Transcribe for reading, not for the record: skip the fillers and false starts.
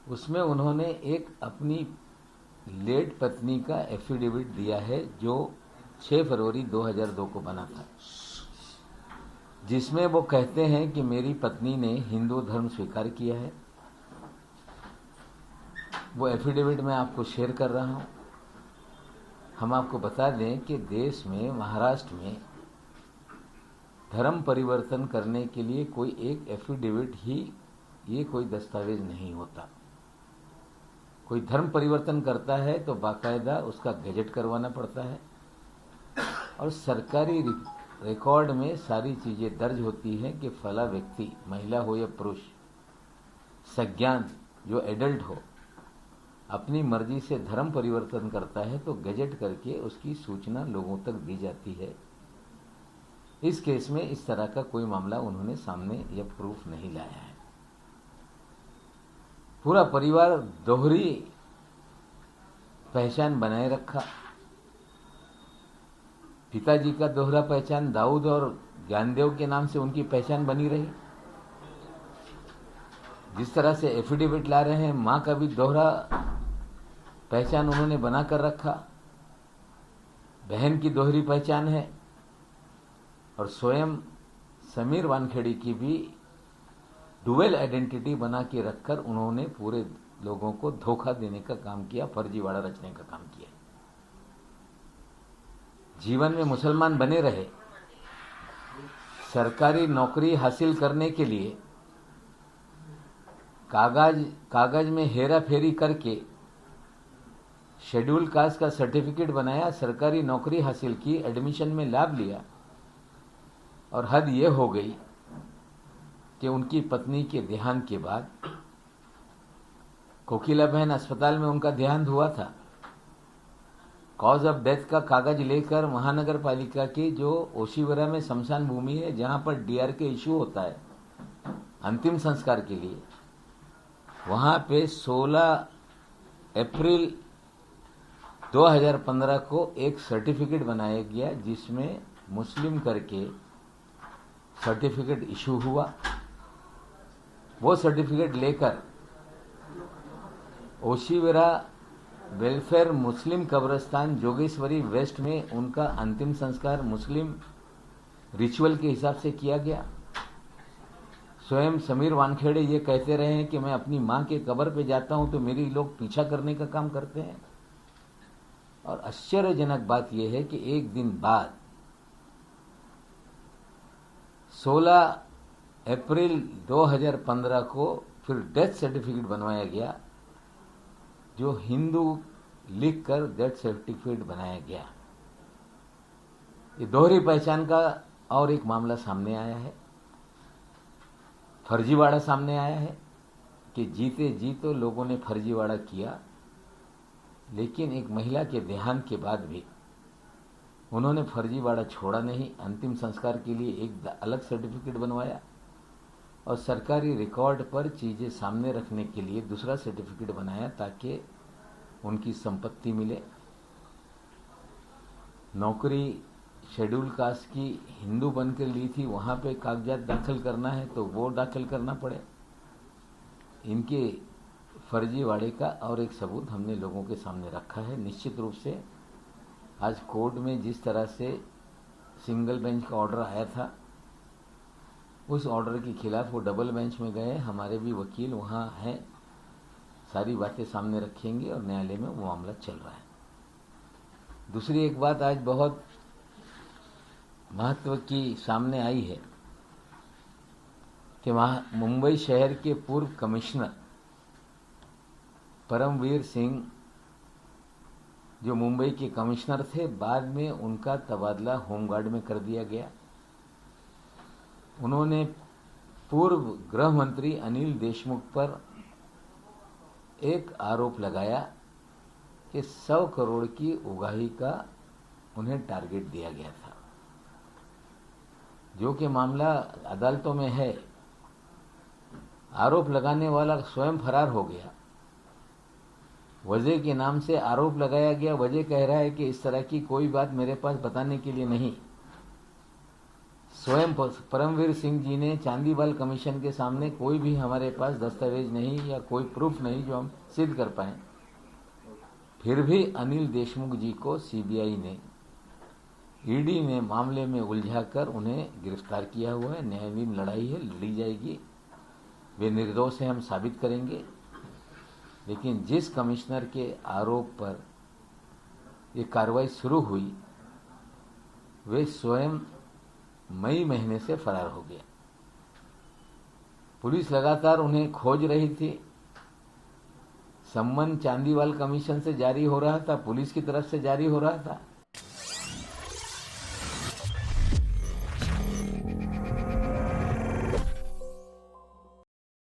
उसमें उन्होंने एक अपनी लेट पत्नी का एफिडेविट दिया है जो 6 फरवरी 2002 को बना था, जिसमें वो कहते हैं कि मेरी पत्नी ने हिंदू धर्म स्वीकार किया है। वो एफिडेविट मैं आपको शेयर कर रहा हूँ। हम आपको बता दें कि देश में, महाराष्ट्र में धर्म परिवर्तन करने के लिए कोई एक एफिडेविट ही, ये कोई दस्तावेज नहीं होता। कोई धर्म परिवर्तन करता है तो बाकायदा उसका गैजेट करवाना पड़ता है और सरकारी रिकॉर्ड में सारी चीज़ें दर्ज होती हैं कि फला व्यक्ति, महिला हो या पुरुष, सज्ञान जो एडल्ट हो, अपनी मर्जी से धर्म परिवर्तन करता है तो गैजेट करके उसकी सूचना लोगों तक दी जाती है। इस केस में इस तरह का कोई मामला उन्होंने सामने या प्रूफ नहीं लाया है। पूरा परिवार दोहरी पहचान बनाए रखा। पिताजी का दोहरा पहचान दाऊद और ज्ञानदेव के नाम से उनकी पहचान बनी रही। जिस तरह से एफिडेविट ला रहे हैं, मां का भी दोहरा पहचान उन्होंने बनाकर रखा। बहन की दोहरी पहचान है और स्वयं समीर वानखेड़े की भी डुअल आइडेंटिटी बना के रखकर उन्होंने पूरे लोगों को धोखा देने का काम किया, फर्जीवाड़ा रचने का काम किया। जीवन में मुसलमान बने रहे, सरकारी नौकरी हासिल करने के लिए कागज में हेरा फेरी करके शेड्यूल कास्ट का सर्टिफिकेट बनाया, सरकारी नौकरी हासिल की, एडमिशन में लाभ लिया और हद ये हो गई कि उनकी पत्नी के देहांत के बाद, कोकिला बहन अस्पताल में उनका देहांत हुआ था, कॉज ऑफ डेथ का कागज लेकर महानगर पालिका की जो ओशीवरा में शमशान भूमि है जहां पर डीआर के इशू होता है अंतिम संस्कार के लिए, वहां पे 16 अप्रैल 2015 को एक सर्टिफिकेट बनाया गया जिसमें मुस्लिम करके सर्टिफिकेट इशू हुआ। वो सर्टिफिकेट लेकर ओशीवरा वेलफेयर मुस्लिम कब्रिस्तान जोगेश्वरी वेस्ट में उनका अंतिम संस्कार मुस्लिम रिचुअल के हिसाब से किया गया। स्वयं समीर वानखेड़े ये कहते रहे हैं कि मैं अपनी मां के कब्र पे जाता हूं तो मेरी लोग पीछा करने का काम करते हैं। और आश्चर्यजनक बात यह है कि एक दिन बाद 16 अप्रैल 2015 को फिर डेथ सर्टिफिकेट बनवाया गया, जो हिंदू लिखकर डेथ सर्टिफिकेट बनाया गया। ये दोहरी पहचान का और एक मामला सामने आया है, फर्जीवाड़ा सामने आया है कि जीते जी तो लोगों ने फर्जीवाड़ा किया, लेकिन एक महिला के देहांत के बाद भी उन्होंने फर्जीवाड़ा छोड़ा नहीं। अंतिम संस्कार के लिए एक अलग सर्टिफिकेट बनवाया और सरकारी रिकॉर्ड पर चीजें सामने रखने के लिए दूसरा सर्टिफिकेट बनाया ताकि उनकी संपत्ति मिले। नौकरी शेड्यूल कास्ट की हिंदू बनकर ली थी, वहां पे कागजात दाखिल करना है तो वो दाखिल करना पड़े। इनके फर्जीवाड़े का और एक सबूत हमने लोगों के सामने रखा है। निश्चित रूप से आज कोर्ट में जिस तरह से सिंगल बेंच का ऑर्डर आया था, उस ऑर्डर के खिलाफ वो डबल बेंच में गए। हमारे भी वकील वहाँ हैं, सारी बातें सामने रखेंगे और न्यायालय में वो मामला चल रहा है। दूसरी एक बात आज बहुत महत्व की सामने आई है कि मुंबई शहर के पूर्व कमिश्नर परमवीर सिंह, जो मुंबई के कमिश्नर थे, बाद में उनका तबादला होमगार्ड में कर दिया गया। उन्होंने पूर्व गृह मंत्री अनिल देशमुख पर एक आरोप लगाया कि 100 करोड़ की उगाही का उन्हें टारगेट दिया गया था, जो कि मामला अदालतों में है। आरोप लगाने वाला स्वयं फरार हो गया। वजह के नाम से आरोप लगाया गया, वजह कह रहा है कि इस तरह की कोई बात मेरे पास बताने के लिए नहीं। स्वयं परमवीर सिंह जी ने चांदीवाल कमीशन के सामने कोई भी हमारे पास दस्तावेज नहीं या कोई प्रूफ नहीं जो हम सिद्ध कर पाए, फिर भी अनिल देशमुख जी को सीबीआई ने, ईडी ने मामले में उलझाकर उन्हें गिरफ्तार किया हुआ है। न्यायालयीन लड़ाई है, लड़ी जाएगी, वे निर्दोष है हम साबित करेंगे। लेकिन जिस कमिश्नर के आरोप पर ये कार्रवाई शुरू हुई वे स्वयं मई महीने से फरार हो गया। पुलिस लगातार उन्हें खोज रही थी। सम्मन चांदीवाल कमीशन से जारी हो रहा था, पुलिस की तरफ से जारी हो रहा था।